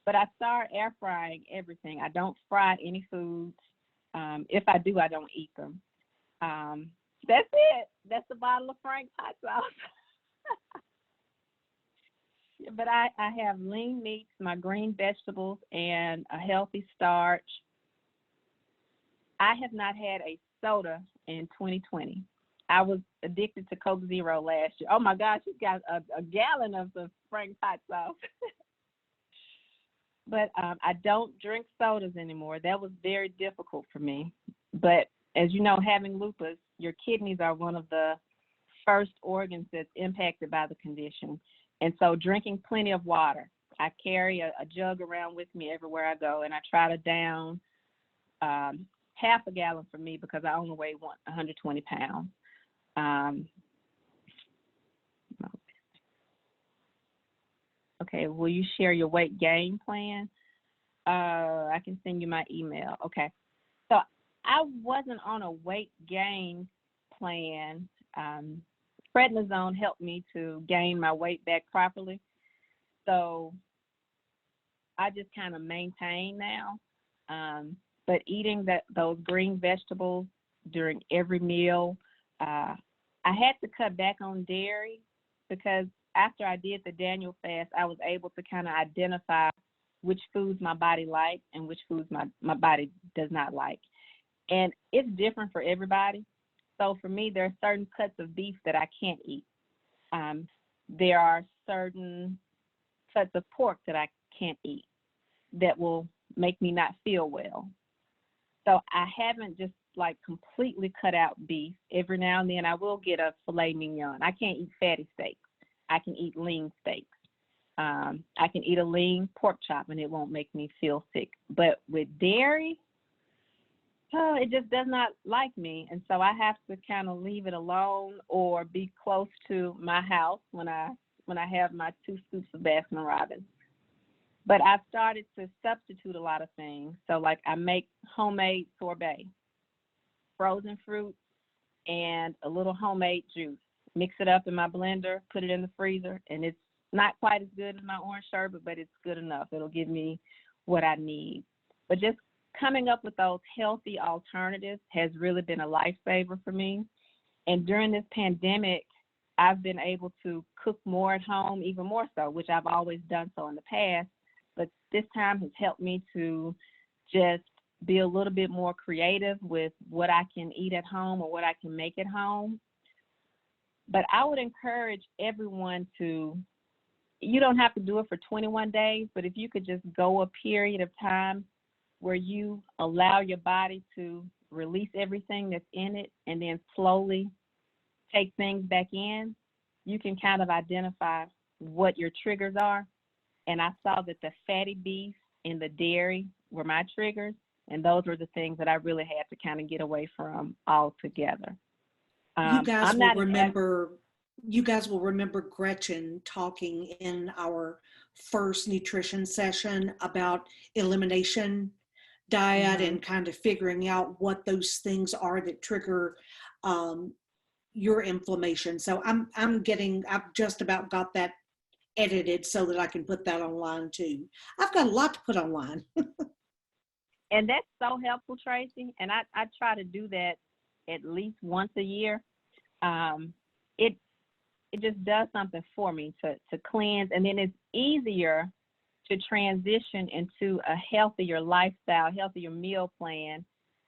But I start air frying everything. I don't fry any foods. If I do, I don't eat them. That's it. That's the bottle of Frank's hot sauce. But I have lean meats, my green vegetables, and a healthy starch. I have not had a soda in 2020. I was addicted to Coke Zero last year. Oh my gosh, she's got a gallon of the Frank's hot sauce. But I don't drink sodas anymore. That was very difficult for me. But as you know, having lupus, your kidneys are one of the first organs that's impacted by the condition. And so drinking plenty of water. I carry a jug around with me everywhere I go, and I try to down half a gallon for me because I only weigh 120 pounds. Okay, will you share your weight gain plan? I can send you my email. Okay. So I wasn't on a weight gain plan. Prednisone helped me to gain my weight back properly. So I just kind of maintain now. But eating those green vegetables during every meal, I I had to cut back on dairy because after I did the Daniel fast, I was able to kind of identify which foods my body likes and which foods my body does not like. And it's different for everybody. So for me, there are certain cuts of beef that I can't eat. There are certain cuts of pork that I can't eat that will make me not feel well. So I haven't just like completely cut out beef. Every now and then I will get a filet mignon. I can't eat fatty steaks. I can eat lean steaks. I can eat a lean pork chop and it won't make me feel sick. But with dairy, it just does not like me. And so I have to kind of leave it alone or be close to my house when I have my 2 scoops of Baskin Robbins. But I've started to substitute a lot of things. So like I make homemade sorbet, frozen fruit, and a little homemade juice. Mix it up in my blender, put it in the freezer, and it's not quite as good as my orange sherbet, but it's good enough. It'll give me what I need. But just coming up with those healthy alternatives has really been a lifesaver for me. And during this pandemic, I've been able to cook more at home, even more so, which I've always done so in the past. But this time has helped me to just be a little bit more creative with what I can eat at home or what I can make at home. But I would encourage everyone to, you don't have to do it for 21 days, but if you could just go a period of time where you allow your body to release everything that's in it and then slowly take things back in, you can kind of identify what your triggers are. And I saw that the fatty beef and the dairy were my triggers, and those were the things that I really had to kind of get away from altogether. You guys will remember Gretchen talking in our first nutrition session about elimination diet and kind of figuring out what those things are that trigger your inflammation. So I've just about got that edited so that I can put that online too. I've got a lot to put online. And that's so helpful, Tracy. And I try to do that at least once a year. It just does something for me to cleanse, and then it's easier to transition into a healthier lifestyle, healthier meal plan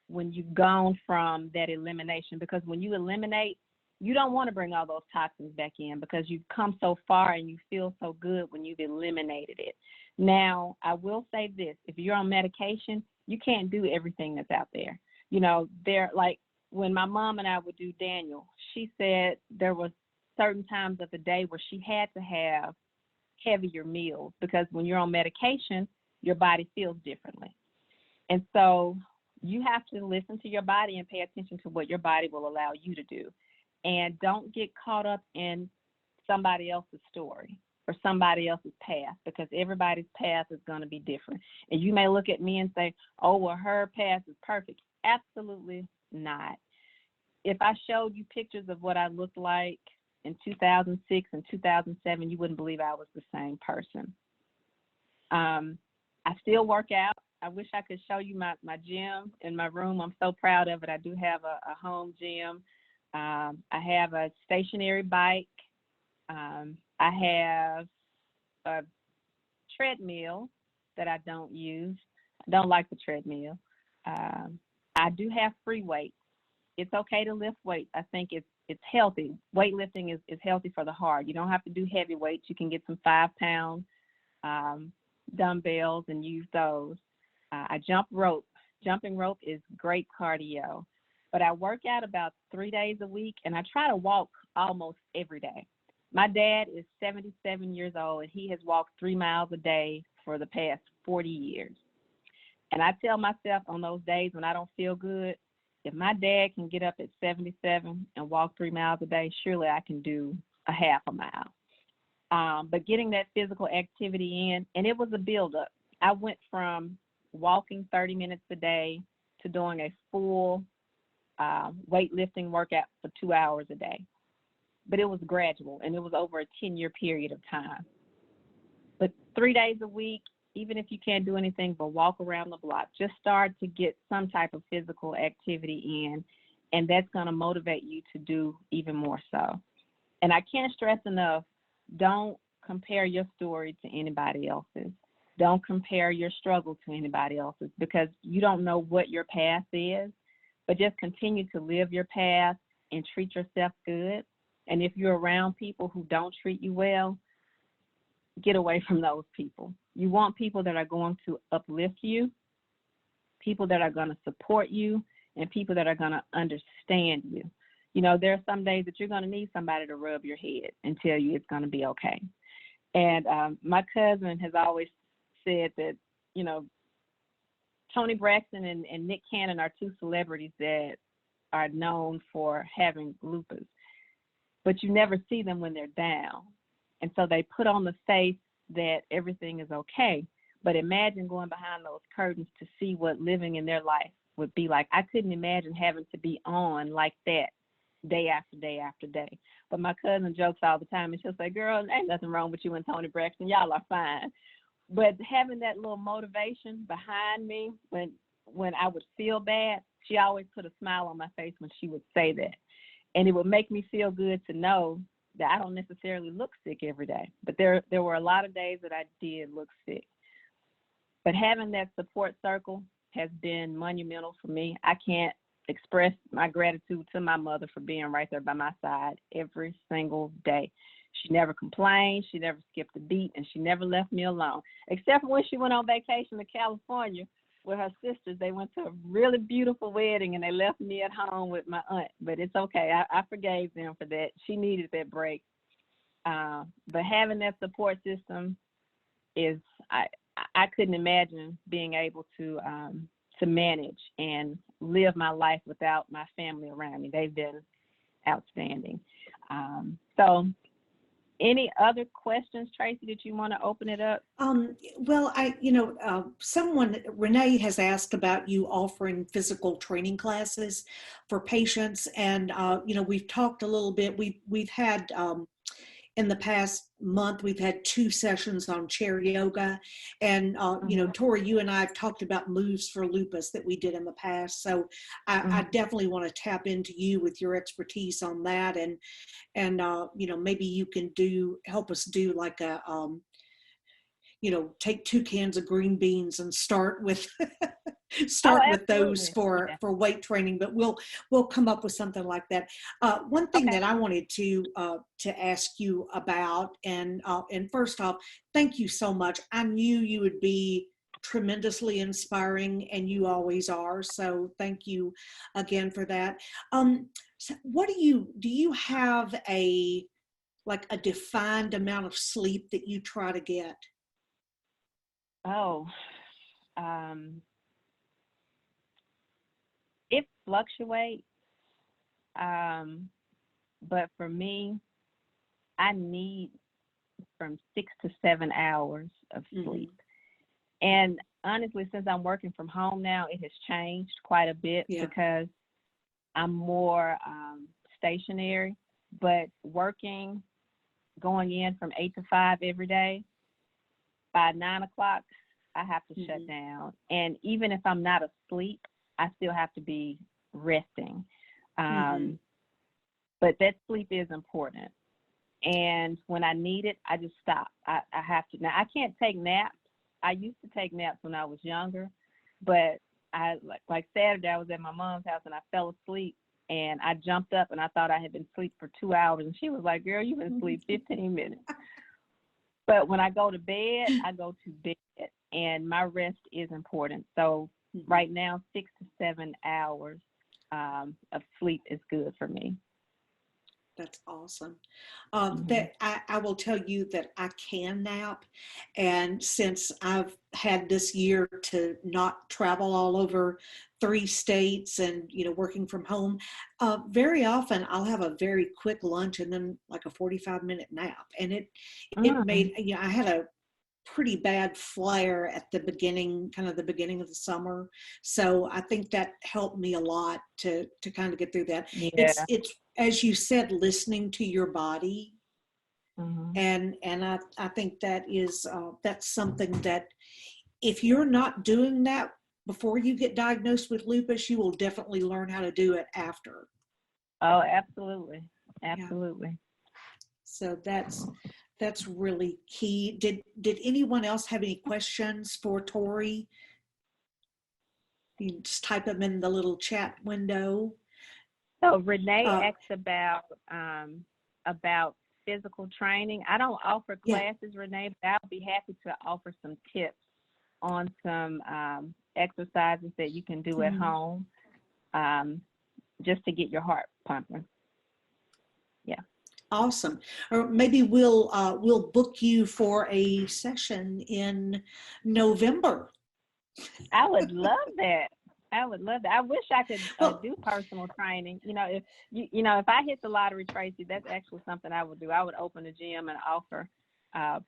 when you've gone from that elimination. Because when you eliminate, you don't want to bring all those toxins back in because you've come so far and you feel so good when you've eliminated it. Now, I will say this, if you're on medication, you can't do everything that's out there. You know, like when my mom and I would do Daniel, she said there was certain times of the day where she had to have heavier meals because when you're on medication, your body feels differently. And so you have to listen to your body and pay attention to what your body will allow you to do. And don't get caught up in somebody else's story or somebody else's path, because everybody's path is going to be different. And you may look at me and say, oh, well, her path is perfect. Absolutely not. If I showed you pictures of what I looked like in 2006 and 2007, you wouldn't believe I was the same person. I still work out. I wish I could show you my gym in my room. I'm so proud of it. I do have a home gym. I have a stationary bike. I have a treadmill that I don't use. I don't like the treadmill. I do have free weights. It's okay to lift weights. I think it's healthy. Weightlifting is healthy for the heart. You don't have to do heavy weights. You can get some 5-pound dumbbells and use those. I jump rope. Jumping rope is great cardio. But I work out about 3 days a week, and I try to walk almost every day. My dad is 77 years old, and he has walked 3 miles a day for the past 40 years. And I tell myself on those days when I don't feel good, if my dad can get up at 77 and walk 3 miles a day, surely I can do a half a mile. But getting that physical activity in, and it was a buildup. I went from walking 30 minutes a day to doing a full weightlifting workout for 2 hours a day. But it was gradual, and it was over a 10-year period of time. But 3 days a week, even if you can't do anything but walk around the block, just start to get some type of physical activity in, And that's going to motivate you to do even more so. And I can't stress enough, don't compare your story to anybody else's. Don't compare your struggle to anybody else's, because you don't know what your path is, but just continue to live your path and treat yourself good. And if you're around people who don't treat you well, get away from those people. You want people that are going to uplift you, people that are going to support you, and people that are going to understand you. You know, there are some days that you're going to need somebody to rub your head and tell you it's going to be okay. And my cousin has always said that, you know, Toni Braxton and Nick Cannon are two celebrities that are known for having lupus, but you never see them when they're down. And so they put on the face that everything is okay. But imagine going behind those curtains to see what living in their life would be like. I couldn't imagine having to be on like that day after day after day. But my cousin jokes all the time, and she'll say, girl, ain't nothing wrong with you and Toni Braxton. Y'all are fine. But having that little motivation behind me when I would feel bad, she always put a smile on my face when she would say that. And it would make me feel good to know that I don't necessarily look sick every day. But there were a lot of days that I did look sick. But having that support circle has been monumental for me. I can't express my gratitude to my mother for being right there by my side every single day. She never complained, she never skipped a beat, and she never left me alone. Except for when she went on vacation to California with her sisters. They went to a really beautiful wedding, and they left me at home with my aunt. But it's okay. I forgave them for that. She needed that break. But having that support system is, I couldn't imagine being able to manage and live my life without my family around me. They've been outstanding. So any other questions, Tracy, that you want to open it up? Well, someone, Renee, has asked about you offering physical training classes for patients. And, we've talked a little bit. We've had, in the past month, we've had 2 sessions on chair yoga. And, Tori, you and I have talked about moves for lupus that we did in the past. So I definitely want to tap into you with your expertise on that. And maybe you can help us do like a, take 2 cans of green beans and start with with those for weight training. But we'll come up with something like that. One thing that I wanted to ask you about, and first off, thank you so much. I knew you would be tremendously inspiring, and you always are. So thank you again for that. So what do you have a defined amount of sleep that you try to get? It fluctuates, but for me, I need from 6 to 7 hours of sleep. And honestly, since I'm working from home now, it has changed quite a bit because I'm more stationary, but going in from 8 to 5 every day, by 9 o'clock, I have to shut down. And even if I'm not asleep, I still have to be resting. But that sleep is important. And when I need it, I just stop. I have to. Now, I can't take naps. I used to take naps when I was younger, but like Saturday, I was at my mom's house and I fell asleep, and I jumped up and I thought I had been asleep for 2 hours. And she was like, girl, you've been asleep 15 minutes. But when I go to bed, I go to bed, and my rest is important. So right now, 6 to 7 hours of sleep is good for me. That's awesome. That I will tell you that I can nap. And since I've had this year to not travel all over 3 states and, working from home, very often I'll have a very quick lunch and then like a 45-minute nap. And it made, I had a pretty bad flare at the beginning of the summer. So I think that helped me a lot to kind of get through that. Yeah. It's as you said, listening to your body. And I think that is that's something that if you're not doing that before you get diagnosed with lupus, you will definitely learn how to do it after. Oh, absolutely. Yeah. Absolutely. So that's really key. Did anyone else have any questions for Tori? You can just type them in the little chat window. So Renee asked about physical training. I don't offer classes, Renee, but I'll be happy to offer some tips on some exercises that you can do at home, just to get your heart pumping. Yeah. Awesome. Or maybe we'll book you for a session in November. I would love that. I would love that. I wish I could do personal training. If I hit the lottery, Tracy, that's actually something I would do. I would open a gym and offer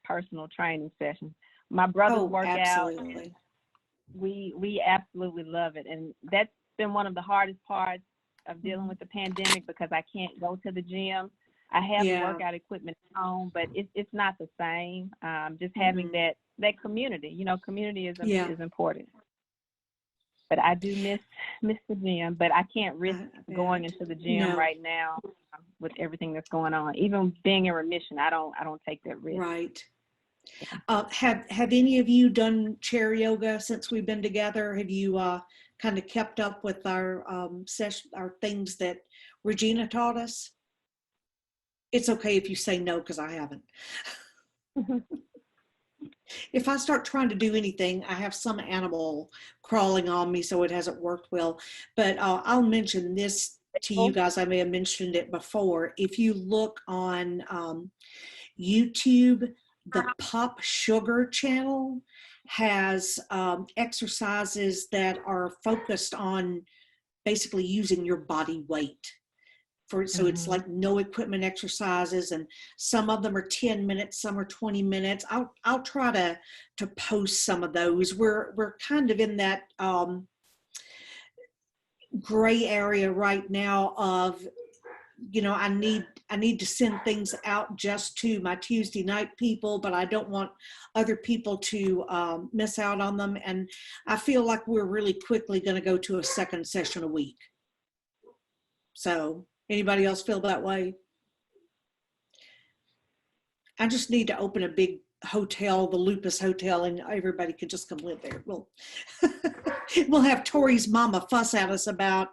personal training sessions. My brothers work out. We absolutely love it, and that's been one of the hardest parts of dealing with the pandemic, because I can't go to the gym. I have workout equipment at home, but it's not the same. Just having that community, community is important. But I do miss the gym, but I can't risk going into the gym right now with everything that's going on. Even being in remission, I don't take that risk. Right. Have any of you done chair yoga since we've been together? Have you kind of kept up with our our things that Regina taught us? It's okay if you say no, because I haven't. If I start trying to do anything, I have some animal crawling on me, so it hasn't worked well. But I'll mention this to you guys. I may have mentioned it before. If you look on YouTube, the Pop Sugar channel has exercises that are focused on basically using your body weight. So it's like no equipment exercises, and some of them are 10 minutes, some are 20 minutes. I'll try to post some of those. We're kind of in that gray area right now of, I need to send things out just to my Tuesday night people, but I don't want other people to miss out on them. And I feel like we're really quickly going to go to a second session a week. So anybody else feel that way? I just need to open a big hotel, the Lupus Hotel, and everybody could just come live there. We'll have Tori's mama fuss at us about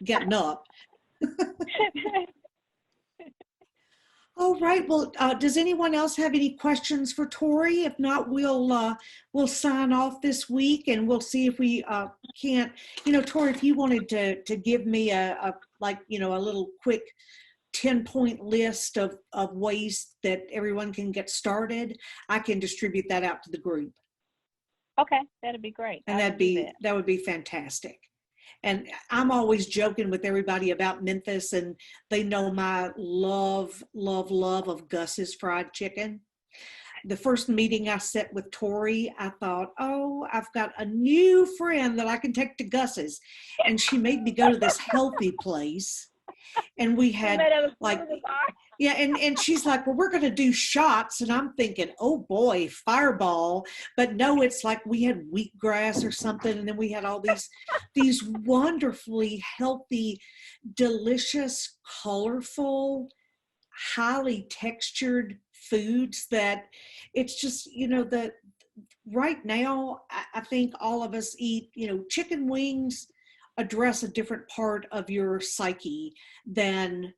getting up. All right. Well, does anyone else have any questions for Tori? If not, we'll sign off this week, and we'll see if we can't. Tori, if you wanted to give me a little quick 10-point list of ways that everyone can get started, I can distribute that out to the group. Okay, that'd be great. And that would be fantastic. And I'm always joking with everybody about Memphis, and they know my love, love, love of Gus's fried chicken. The first meeting I set with Tori, I thought, oh, I've got a new friend that I can take to Gus's. And she made me go to this healthy place. And we had and she's like, well, we're going to do shots. And I'm thinking, oh boy, Fireball. But no, it's like we had wheatgrass or something. And then we had all these wonderfully healthy, delicious, colorful, highly textured foods that it's just, that right now, I think all of us eat, chicken wings address a different part of your psyche than,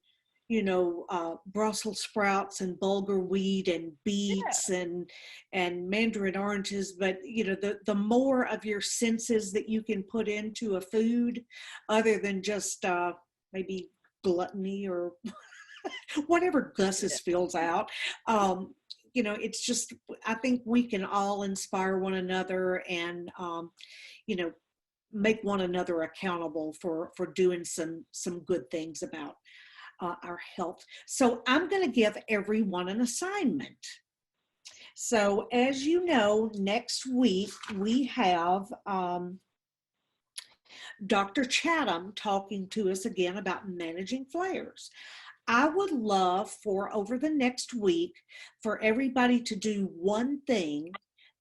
Brussels sprouts and bulgur wheat and beets and mandarin oranges. But, the more of your senses that you can put into a food other than just maybe gluttony or whatever Gus's fills out, it's just, I think we can all inspire one another and, make one another accountable for doing some good things about our health. So I'm going to give everyone an assignment. So as you know, next week we have Dr. Chatham talking to us again about managing flares. I would love for over the next week for everybody to do one thing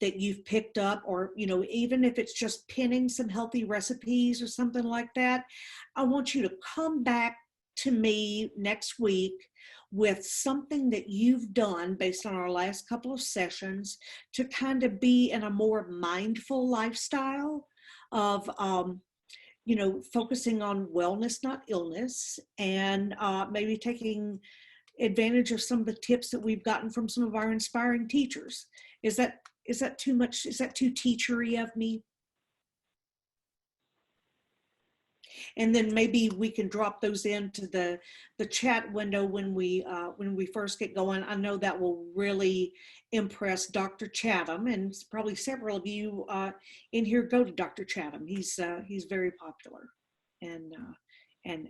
that you've picked up, or, even if it's just pinning some healthy recipes or something like that, I want you to come back to me next week with something that you've done based on our last couple of sessions to kind of be in a more mindful lifestyle of, focusing on wellness, not illness, and maybe taking advantage of some of the tips that we've gotten from some of our inspiring teachers. Is that too much? Is that too teachery of me? And then maybe we can drop those into the chat window when we first get going. I know that will really impress Dr. Chatham, and probably several of you in here go to Dr. Chatham. He's very popular, and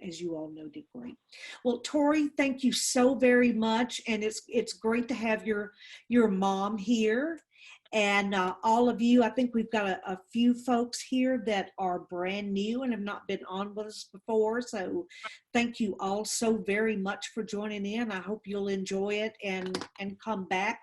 as you all know, did great. Well, Tori, thank you so very much, and it's great to have your mom here. And all of you, I think we've got a few folks here that are brand new and have not been on with us before. So thank you all so very much for joining in. I hope you'll enjoy it and come back